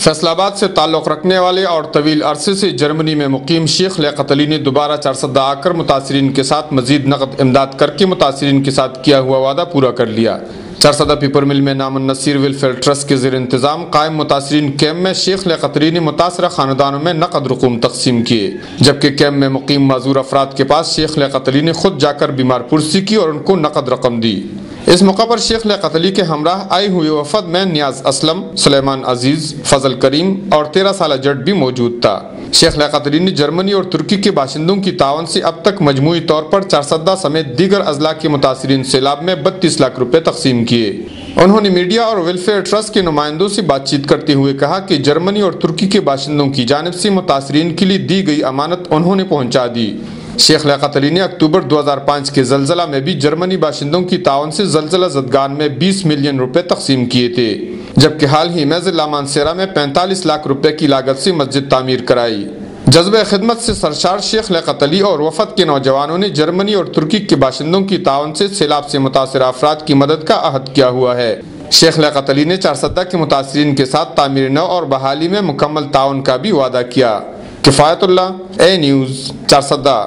فیصل آباد سے تعلق رکھنے والے اور طویل عرصے سے جرمنی میں مقیم شیخ لیاقت علی نے دوبارہ چارسدہ آ کر متاثرین کے ساتھ مزید نقد امداد کر کے متاثرین کے ساتھ کیا ہوا وعدہ پورا کر لیا۔ چارسدہ پیپر مل میں نام النصیر ویلفیئر ٹرسٹ کے زیر انتظام قائم متاثرین کیمپ میں شیخ لیاقت علی نے متاثرہ خاندانوں میں نقد رقوم تقسیم کیے، جبکہ کیمپ میں مقیم معذور افراد کے پاس شیخ لیاقت علی نے خود جا کر بیمار پرسی کی اور ان کو نقد رقم دی۔ اس موقع پر شیخ لیاقت علی کے ہمراہ آئے ہوئے وفد میں نیاز اسلم، سلیمان عزیز، فضل کریم اور 13 سالہ جٹ بھی موجود تھا۔ شیخ لیاقت علی نے جرمنی اور ترکی کے باشندوں کی تعاون سے اب تک مجموعی طور پر چارسدہ سمیت دیگر اضلاع کے متاثرین سیلاب میں 32 لاکھ روپے تقسیم کیے۔ انہوں نے میڈیا اور ویلفیئر ٹرسٹ کے نمائندوں سے بات چیت کرتے ہوئے کہا کہ جرمنی اور ترکی کے باشندوں کی جانب سے متاثرین کے لیے دی گئی امانت انہوں نے پہنچا دی۔ شیخ لیاقت علی نے اکتوبر 2005 کے زلزلہ میں بھی جرمنی باشندوں کی تعاون سے زلزلہ زدگان میں 20 ملین روپے تقسیم کیے تھے، جبکہ حال ہی میں ضلع مانسیرہ میں 45 لاکھ روپے کی لاگت سے مسجد تعمیر کرائی۔ جذبہ خدمت سے سرشار شیخ لیاقت علی اور وفد کے نوجوانوں نے جرمنی اور ترکی کے باشندوں کی تعاون سے سیلاب سے متاثرہ افراد کی مدد کا عہد کیا ہوا ہے۔ شیخ لیاقت علی نے چارسدہ کے متاثرین کے ساتھ تعمیر نو اور بحالی میں مکمل تعاون کا بھی وعدہ کیا۔ کفایت اللہ، اے نیوز، چارسدہ۔